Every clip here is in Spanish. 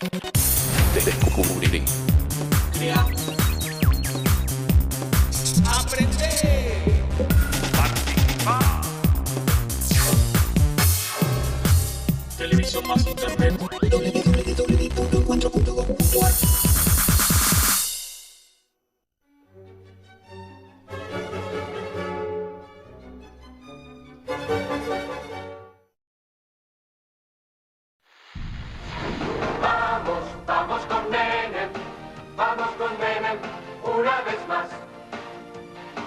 Descubrí. Crea. Aprender. Participar. Televisión más internet. www.encuentro.gov.ar. Vamos con Menem, una vez más.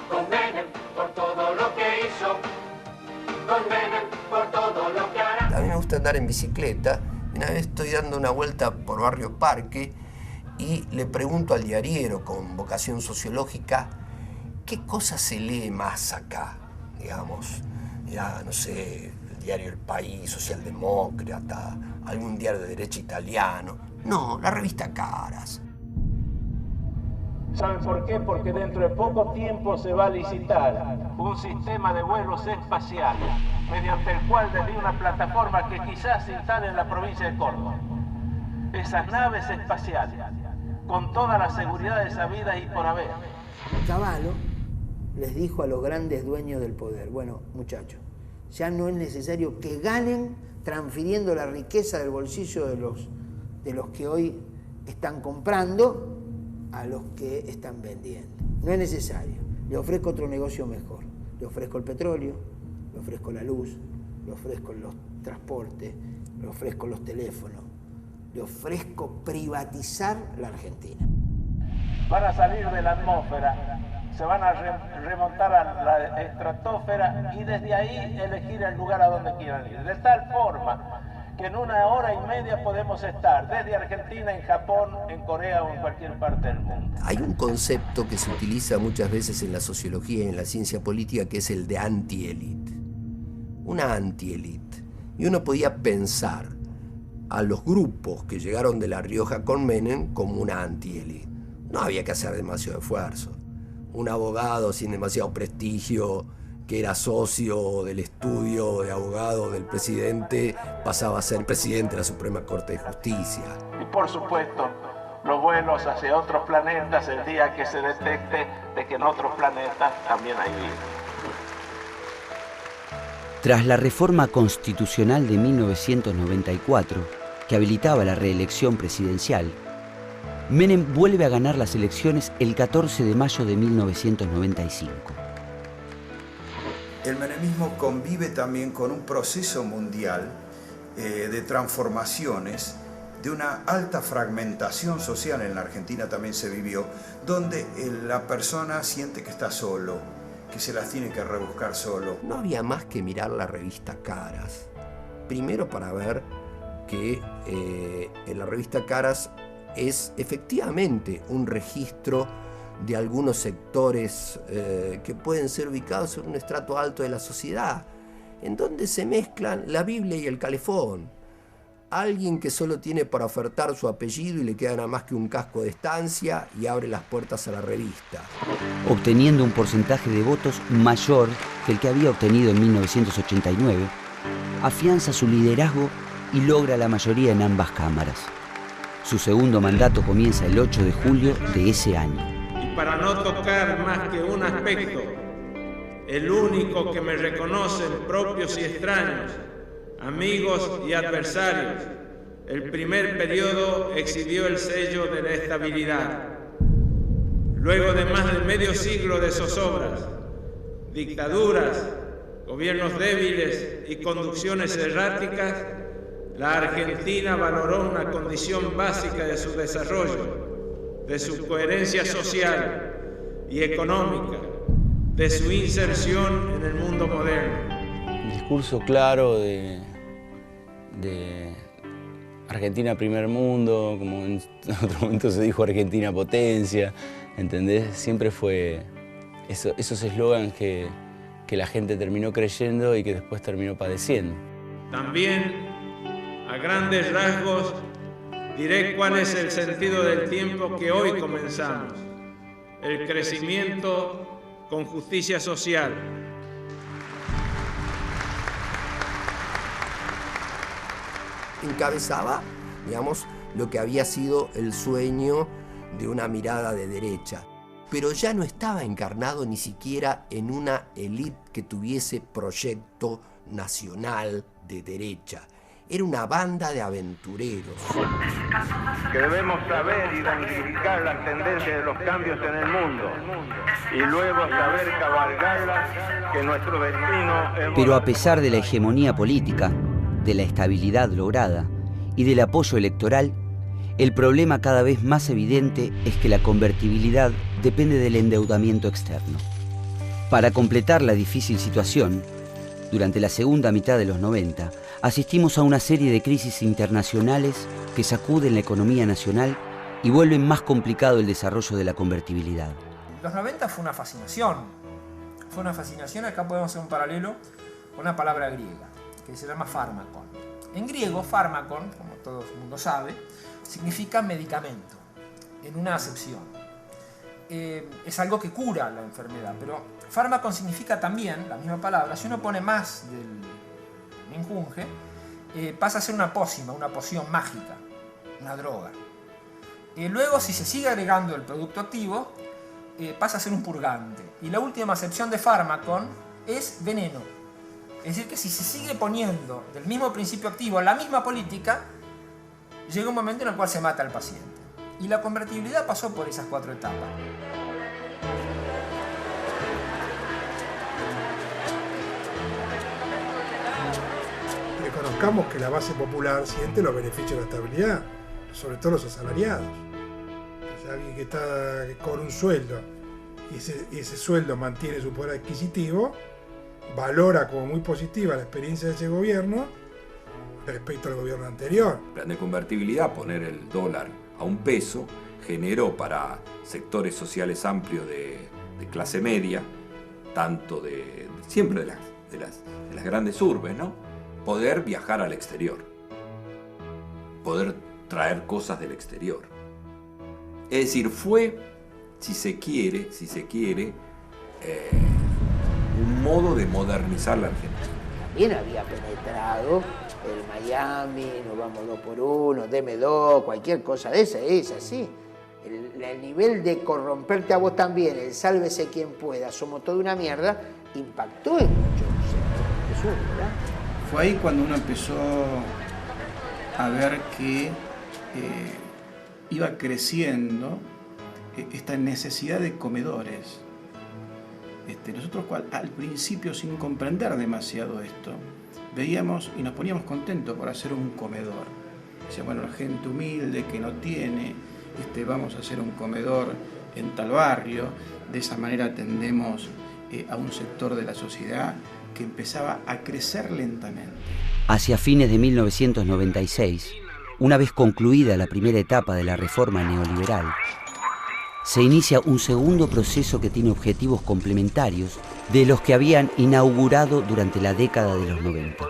Con Menem por todo lo que hizo, con Menem por todo lo que hará. A mí me gusta andar en bicicleta. Una vez estoy dando una vuelta por Barrio Parque y le pregunto al diariero con vocación sociológica qué cosa se lee más acá, digamos. Ya, no sé, el diario El País, socialdemócrata, algún diario de derecha italiano. No, la revista Caras. ¿Saben por qué? Porque dentro de poco tiempo se va a licitar un sistema de vuelos espaciales, mediante el cual desde una plataforma que quizás se instale en la provincia de Córdoba, esas naves espaciales, con todas las seguridades habidas y por haber. Cavallo les dijo a los grandes dueños del poder: bueno, muchachos, ya no es necesario que ganen transfiriendo la riqueza del bolsillo de los que hoy están comprando a los que están vendiendo. No es necesario. Le ofrezco otro negocio mejor. Le ofrezco el petróleo, le ofrezco la luz, le ofrezco los transportes, le ofrezco los teléfonos, le ofrezco privatizar la Argentina. Van a salir de la atmósfera, se van a remontar a la estratosfera y desde ahí elegir el lugar a donde quieran ir. De tal forma que en 1 hora y media podemos estar desde Argentina, en Japón, en Corea o en cualquier parte del mundo. Hay un concepto que se utiliza muchas veces en la sociología y en la ciencia política que es el de anti-élite. Una anti-élite. Y uno podía pensar a los grupos que llegaron de La Rioja con Menem como una anti-élite. No había que hacer demasiado esfuerzo. Un abogado sin demasiado prestigio, que era socio del estudio de abogado del presidente, pasaba a ser presidente de la Suprema Corte de Justicia. Y por supuesto, los vuelos hacia otros planetas el día que se detecte de que en otros planetas también hay vida. Tras la reforma constitucional de 1994, que habilitaba la reelección presidencial, Menem vuelve a ganar las elecciones el 14 de mayo de 1995. El menemismo convive también con un proceso mundial de transformaciones, de una alta fragmentación social. En la Argentina también se vivió, donde la persona siente que está solo, que se las tiene que rebuscar solo. No había más que mirar la revista Caras. Primero para ver que en la revista Caras es efectivamente un registro de algunos sectores que pueden ser ubicados en un estrato alto de la sociedad, en donde se mezclan la Biblia y el calefón. Alguien que solo tiene para ofertar su apellido y le queda nada más que un casco de estancia y abre las puertas a la revista. Obteniendo un porcentaje de votos mayor que el que había obtenido en 1989, afianza su liderazgo y logra la mayoría en ambas cámaras. Su segundo mandato comienza el 8 de julio de ese año. Para no tocar más que un aspecto, el único que me reconocen propios y extraños, amigos y adversarios, el primer periodo exhibió el sello de la estabilidad. Luego de más de medio siglo de zozobras, dictaduras, gobiernos débiles y conducciones erráticas, la Argentina valoró una condición básica de su desarrollo, de su coherencia social y económica, de su inserción en el mundo moderno. Un discurso claro de Argentina primer mundo, como en otro momento se dijo Argentina potencia, ¿entendés? Siempre fue esos eslogans que la gente terminó creyendo y que después terminó padeciendo. También, a grandes rasgos, diré cuál es el sentido del tiempo que hoy comenzamos: el crecimiento con justicia social. Encabezaba, digamos, lo que había sido el sueño de una mirada de derecha. Pero ya no estaba encarnado ni siquiera en una élite que tuviese proyecto nacional de derecha. Era una banda de aventureros. Que debemos saber identificar las tendencias de los cambios en el mundo y luego saber cabalgarlas, que nuestro destino es... Pero a pesar de la hegemonía política, de la estabilidad lograda y del apoyo electoral, el problema cada vez más evidente es que la convertibilidad depende del endeudamiento externo. Para completar la difícil situación, durante la segunda mitad de los 90, asistimos a una serie de crisis internacionales que sacuden la economía nacional y vuelven más complicado el desarrollo de la convertibilidad. Los 90 fue una fascinación. Fue una fascinación, acá podemos hacer un paralelo con una palabra griega, que se llama fármakon. En griego, fármakon, como todo el mundo sabe, significa medicamento, en una acepción. Es algo que cura la enfermedad, pero fármakon significa también, la misma palabra, si uno pone más del menjunje, pasa a ser una pócima, una poción mágica, una droga. Luego, si se sigue agregando el producto activo, pasa a ser un purgante. Y la última acepción de fármacon es veneno. Es decir, que si se sigue poniendo del mismo principio activo la misma política, llega un momento en el cual se mata al paciente. Y la convertibilidad pasó por esas 4 etapas. Reconozcamos que la base popular siente los beneficios de la estabilidad, sobre todo los asalariados. O sea, alguien que está con un sueldo y ese sueldo mantiene su poder adquisitivo, valora como muy positiva la experiencia de ese gobierno respecto al gobierno anterior. El plan de convertibilidad, poner el dólar a un peso, generó para sectores sociales amplios de clase media, tanto siempre de las grandes urbes, ¿no?, poder viajar al exterior, poder traer cosas del exterior. Es decir, fue, si se quiere, un modo de modernizar la Argentina. También había penetrado el Miami, nos vamos 2 por 1, deme 2, cualquier cosa de esa, es así. El nivel de corromperte a vos también, el sálvese quien pueda, somos toda una mierda, impactó en muchos sectores. Jesús, ¿verdad? Fue ahí cuando uno empezó a ver que iba creciendo esta necesidad de comedores. Nosotros al principio, sin comprender demasiado esto, veíamos y nos poníamos contentos por hacer un comedor. Decía, bueno, la gente humilde que no tiene, vamos a hacer un comedor en tal barrio. De esa manera atendemos a un sector de la sociedad que empezaba a crecer lentamente. Hacia fines de 1996, una vez concluida la primera etapa de la reforma neoliberal, se inicia un segundo proceso que tiene objetivos complementarios de los que habían inaugurado durante la década de los 90.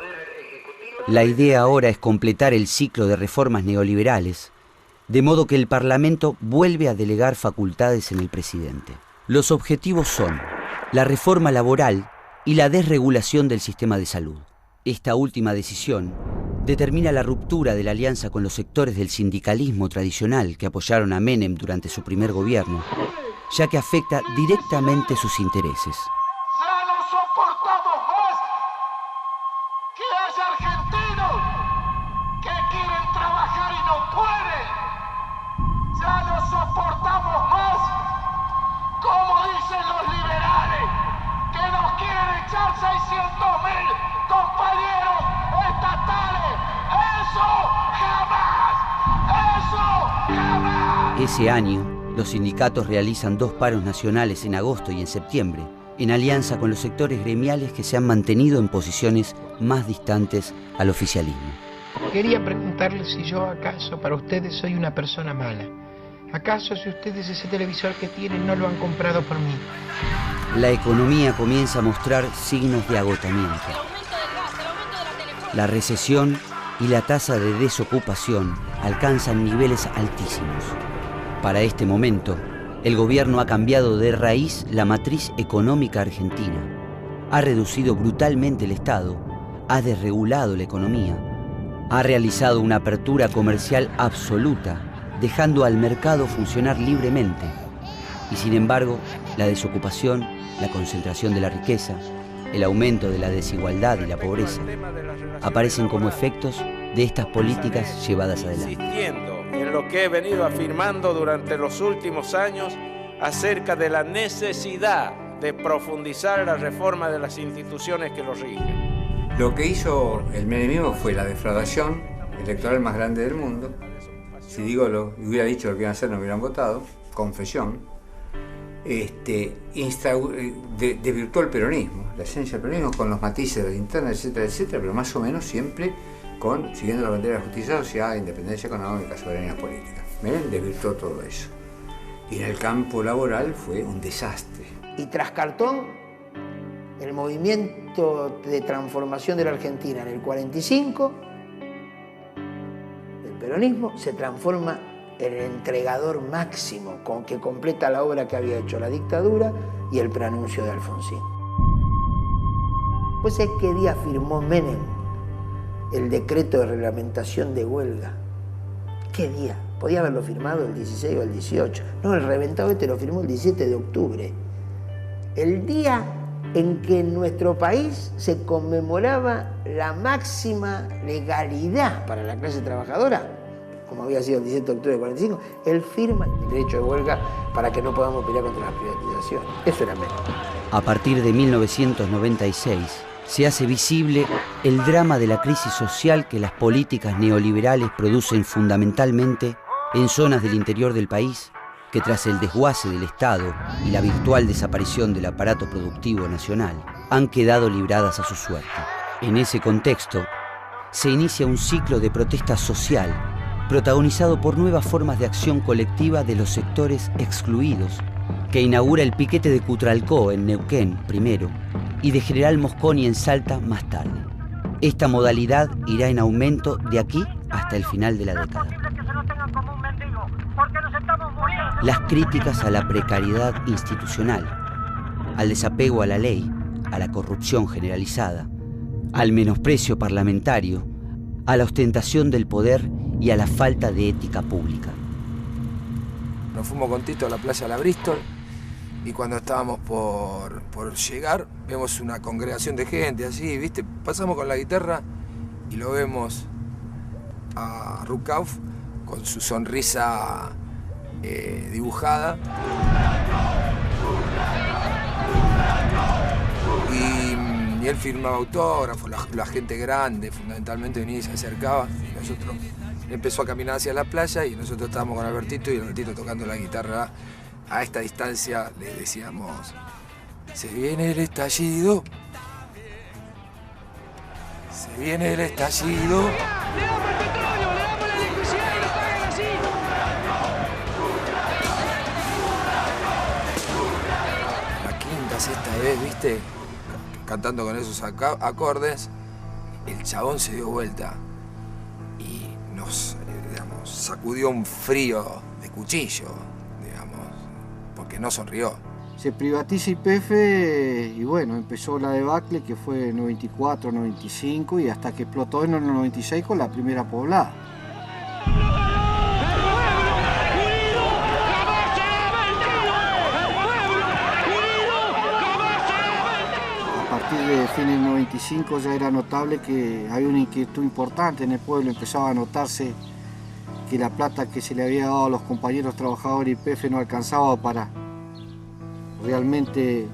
La idea ahora es completar el ciclo de reformas neoliberales, de modo que el Parlamento vuelve a delegar facultades en el presidente. Los objetivos son la reforma laboral y la desregulación del sistema de salud. Esta última decisión determina la ruptura de la alianza con los sectores del sindicalismo tradicional que apoyaron a Menem durante su primer gobierno, ya que afecta directamente sus intereses. Ya no soportamos más que haya argentinos que quieren trabajar y no pueden. Ya no soportamos más, como dicen los liberales, que nos quieren echar 600.000 compañeros estatales. ¡Eso jamás! ¡Eso jamás! Ese año, los sindicatos realizan 2 paros nacionales en agosto y en septiembre, en alianza con los sectores gremiales que se han mantenido en posiciones más distantes al oficialismo. Quería preguntarles si yo acaso para ustedes soy una persona mala. ¿Acaso si ustedes ese televisor que tienen no lo han comprado por mí? La economía comienza a mostrar signos de agotamiento. La recesión y la tasa de desocupación alcanzan niveles altísimos. Para este momento, el gobierno ha cambiado de raíz la matriz económica argentina, ha reducido brutalmente el Estado, ha desregulado la economía, Ha realizado una apertura comercial absoluta, dejando al mercado funcionar libremente. Y sin embargo, la desocupación, la concentración de la riqueza, el aumento de la desigualdad y la pobreza aparecen como efectos de estas políticas llevadas adelante. Insistiendo en lo que he venido afirmando durante los últimos años acerca de la necesidad de profundizar la reforma de las instituciones que lo rigen. Lo que hizo el menemismo fue la defraudación electoral más grande del mundo. Si digo hubiera dicho lo que iban a hacer, no hubieran votado. Confesión. Desvirtuó el peronismo, la esencia del peronismo, con los matices de interna, etcétera, etcétera, pero más o menos siempre siguiendo la bandera de justicia social, independencia económica, soberanía política. Menem desvirtuó todo eso. Y en el campo laboral fue un desastre. Y tras Cartón, el movimiento de transformación de la Argentina en el 45, el peronismo se transforma en el entregador máximo con que completa la obra que había hecho la dictadura y el preanuncio de Alfonsín. Pues es que día firmó Menem el decreto de reglamentación de huelga. ¿Qué día? Podía haberlo firmado el 16 o el 18. No, el reventado lo firmó el 17 de octubre. El día en que en nuestro país se conmemoraba la máxima legalidad para la clase trabajadora, como había sido el 17 de octubre del 45, él firma el derecho de huelga para que no podamos pelear contra las privatizaciones. Eso era Menem. A partir de 1996, se hace visible el drama de la crisis social que las políticas neoliberales producen fundamentalmente en zonas del interior del país, que tras el desguace del Estado y la virtual desaparición del aparato productivo nacional, han quedado libradas a su suerte. En ese contexto, se inicia un ciclo de protesta social protagonizado por nuevas formas de acción colectiva de los sectores excluidos, que inaugura el piquete de Cutralcó en Neuquén primero y de General Mosconi en Salta más tarde. Esta modalidad irá en aumento de aquí hasta el final de la década. Las críticas a la precariedad institucional, al desapego a la ley, a la corrupción generalizada, al menosprecio parlamentario, a la ostentación del poder y a la falta de ética pública. Nos fuimos con Tito a la playa de la Bristol y cuando estábamos por llegar vemos una congregación de gente así, ¿viste? Pasamos con la guitarra y lo vemos a Rukauf con su sonrisa dibujada. Y él firmaba autógrafos, la gente grande fundamentalmente venía y se acercaba y nosotros empezó a caminar hacia la playa y nosotros estábamos con Albertito y Albertito tocando la guitarra a esta distancia. Le decíamos: se viene el estallido, se viene el estallido. La quinta, sexta vez, ¿viste? Cantando con esos acordes, el chabón se dio vuelta y nos, sacudió un frío de cuchillo, porque no sonrió. Se privatiza YPF y bueno, empezó la debacle que fue en 94, 95 y hasta que explotó en el 96 con la primera poblada. A partir de fines del 95 ya era notable que había una inquietud importante en el pueblo, empezaba a notarse que la plata que se le había dado a los compañeros trabajadores YPF no alcanzaba para realmente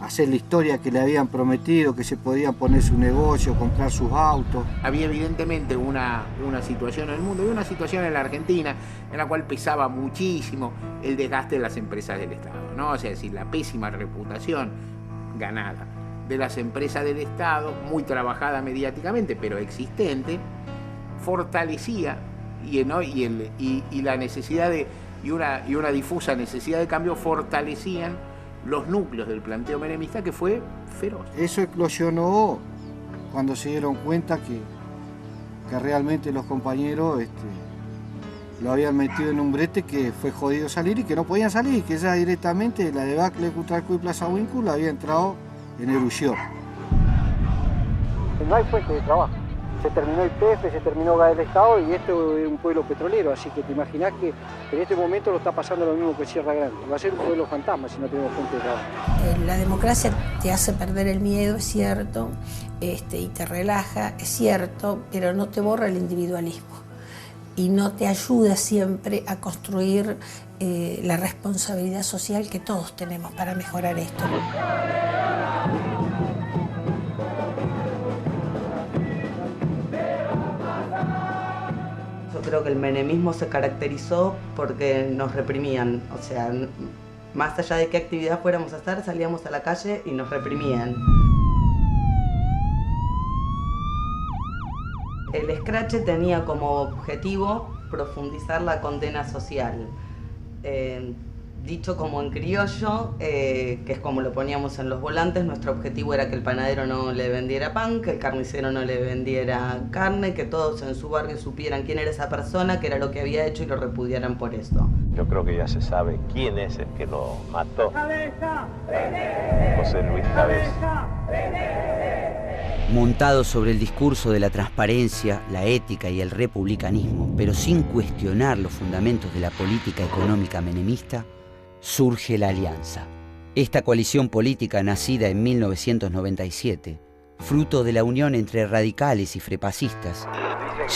hacer la historia que le habían prometido, que se podían poner su negocio, comprar sus autos. Había evidentemente una situación en el mundo y una situación en la Argentina en la cual pesaba muchísimo el desgaste de las empresas del Estado, ¿no? O sea, es decir, la pésima reputación ganada de las empresas del Estado, muy trabajada mediáticamente, pero existente, fortalecía y la necesidad y una difusa necesidad de cambio fortalecían los núcleos del planteo menemista, que fue feroz. Eso eclosionó cuando se dieron cuenta que realmente los compañeros lo habían metido en un brete que fue jodido salir y que no podían salir, que ya directamente la debacle de Cutralcó y Plaza Huíncula había entrado en erupción. No hay fuente de trabajo. Se terminó el PF, se terminó el Estado y esto es un pueblo petrolero, así que te imaginás que en este momento lo está pasando lo mismo que Sierra Grande. Va a ser un pueblo fantasma si no tenemos fuente de trabajo. La democracia te hace perder el miedo, es cierto, y te relaja, es cierto, pero no te borra el individualismo y no te ayuda siempre a construir la responsabilidad social que todos tenemos para mejorar esto. Yo creo que el menemismo se caracterizó porque nos reprimían, o sea, más allá de qué actividad fuéramos a hacer, salíamos a la calle y nos reprimían. El escrache tenía como objetivo profundizar la condena social. Dicho como en criollo, que es como lo poníamos en los volantes, nuestro objetivo era que el panadero no le vendiera pan, que el carnicero no le vendiera carne, que todos en su barrio supieran quién era esa persona, qué era lo que había hecho y lo repudiaran por eso. Yo creo que ya se sabe quién es el que lo mató. José Luis Cabeza. Montado sobre el discurso de la transparencia, la ética y el republicanismo, pero sin cuestionar los fundamentos de la política económica menemista, surge la Alianza. Esta coalición política nacida en 1997, fruto de la unión entre radicales y frepacistas,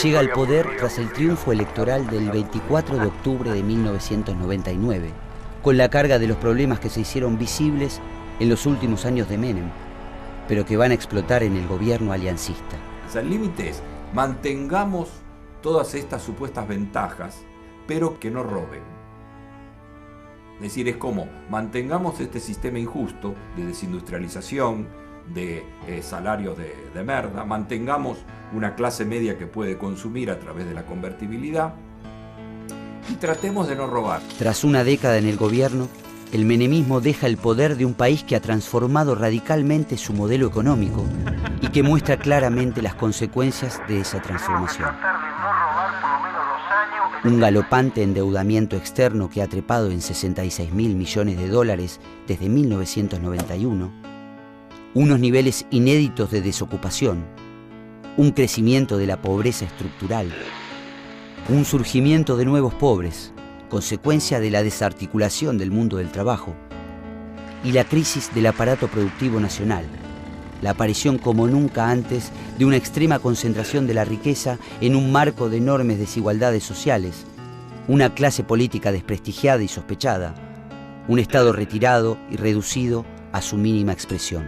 llega al poder tras el triunfo electoral del 24 de octubre de 1999, con la carga de los problemas que se hicieron visibles en los últimos años de Menem, pero que van a explotar en el gobierno aliancista. O sea, el límite es, mantengamos todas estas supuestas ventajas, pero que no roben. Es decir, es como, mantengamos este sistema injusto de desindustrialización, de salarios de merda, mantengamos una clase media que puede consumir a través de la convertibilidad y tratemos de no robar. Tras una década en el gobierno, el menemismo deja el poder de un país que ha transformado radicalmente su modelo económico y que muestra claramente las consecuencias de esa transformación. Un galopante endeudamiento externo que ha trepado en 66.000 millones de dólares desde 1991, unos niveles inéditos de desocupación, un crecimiento de la pobreza estructural, un surgimiento de nuevos pobres, consecuencia de la desarticulación del mundo del trabajo, y la crisis del aparato productivo nacional, la aparición como nunca antes de una extrema concentración de la riqueza en un marco de enormes desigualdades sociales, una clase política desprestigiada y sospechada, un Estado retirado y reducido a su mínima expresión.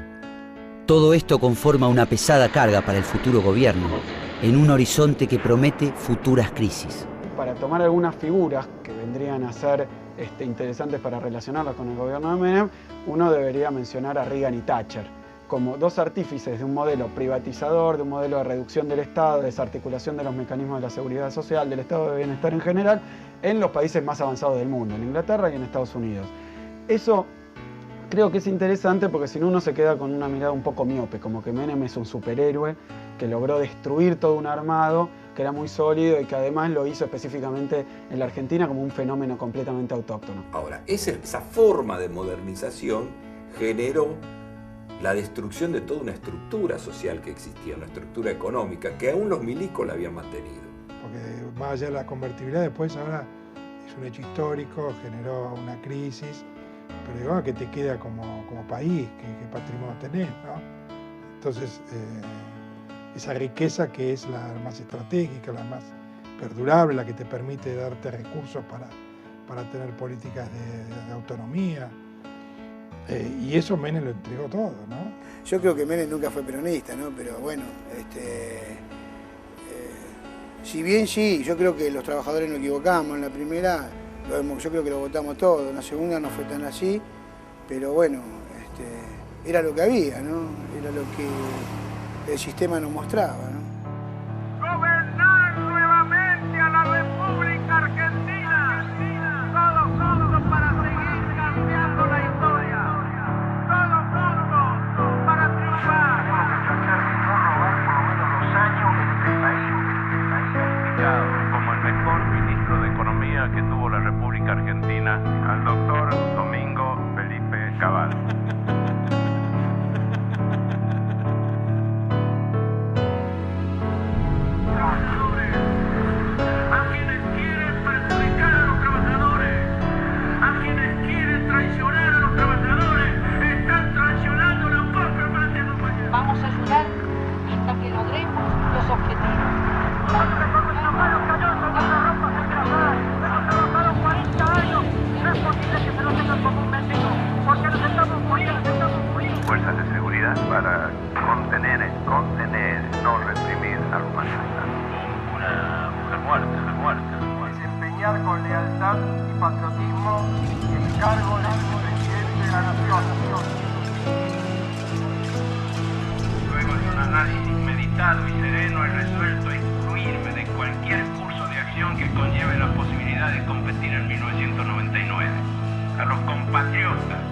Todo esto conforma una pesada carga para el futuro gobierno, en un horizonte que promete futuras crisis. Para tomar algunas figuras que vendrían a ser interesantes para relacionarlas con el gobierno de Menem, uno debería mencionar a Reagan y Thatcher como dos artífices de un modelo privatizador, de un modelo de reducción del Estado, de desarticulación de los mecanismos de la seguridad social, del estado de bienestar en general, en los países más avanzados del mundo, en Inglaterra y en Estados Unidos. Eso creo que es interesante porque si no uno se queda con una mirada un poco miope, como que Menem es un superhéroe que logró destruir todo un armado que era muy sólido y que además lo hizo específicamente en la Argentina como un fenómeno completamente autóctono. Ahora, esa forma de modernización generó la destrucción de toda una estructura social que existía, una estructura económica que aún los milicos la habían mantenido. Porque más allá de la convertibilidad, después ahora es un hecho histórico, generó una crisis, pero digo, que te queda como país, qué patrimonio tenés, ¿no? Entonces, esa riqueza que es la más estratégica, la más perdurable, la que te permite darte recursos para tener políticas de autonomía. Y eso Menem lo entregó todo, ¿no? Yo creo que Menem nunca fue peronista, ¿no? Pero bueno, si bien sí, yo creo que los trabajadores nos equivocamos en la primera, yo creo que lo votamos todos, en la segunda no fue tan así, pero bueno, era lo que había, ¿no? Era lo que el sistema nos mostraba, ¿no? Gobernar nuevamente a la República Argentina. Todos juntos para seguir cambiando la historia. Todos juntos para triunfar. Como el mejor ministro de Economía que tuvo la República Argentina, al doctor Domingo Felipe Cabal. desempeñar con lealtad y patriotismo el cargo de presidente de la Nación. Luego de un análisis meditado y sereno, he resuelto excluirme de cualquier curso de acción que conlleve la posibilidad de competir en 1999. A los compatriotas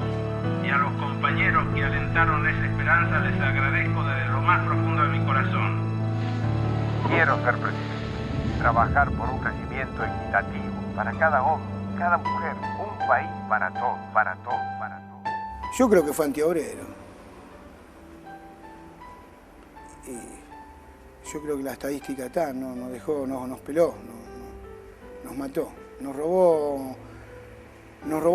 y a los compañeros que alentaron esa esperanza les agradezco desde lo más profundo de mi corazón. Quiero ser presidente, trabajar por un crecimiento equitativo para cada hombre, cada mujer, un país para todos, para todos, para todos. Yo creo que fue antiobrero. Y yo creo que la estadística está, nos dejó, nos peló, nos mató, nos robó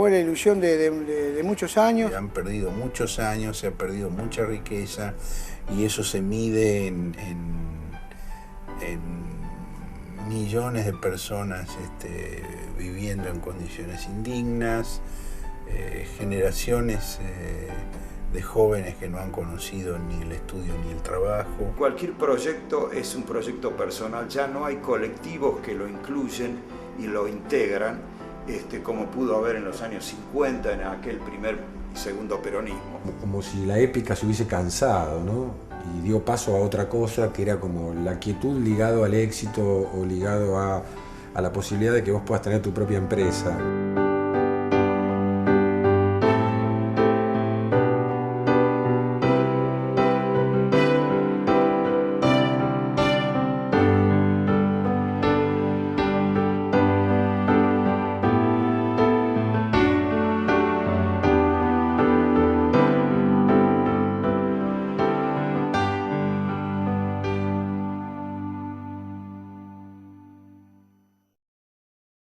la ilusión de muchos años. Han perdido muchos años, se ha perdido mucha riqueza y eso se mide en millones de personas viviendo en condiciones indignas, generaciones de jóvenes que no han conocido ni el estudio ni el trabajo. Cualquier proyecto es un proyecto personal, ya no hay colectivos que lo incluyen y lo integran, como pudo haber en los años 50 en aquel primer y segundo peronismo. Como si la épica se hubiese cansado, ¿no? Y dio paso a otra cosa que era como la quietud ligado al éxito o ligado a la posibilidad de que vos puedas tener tu propia empresa.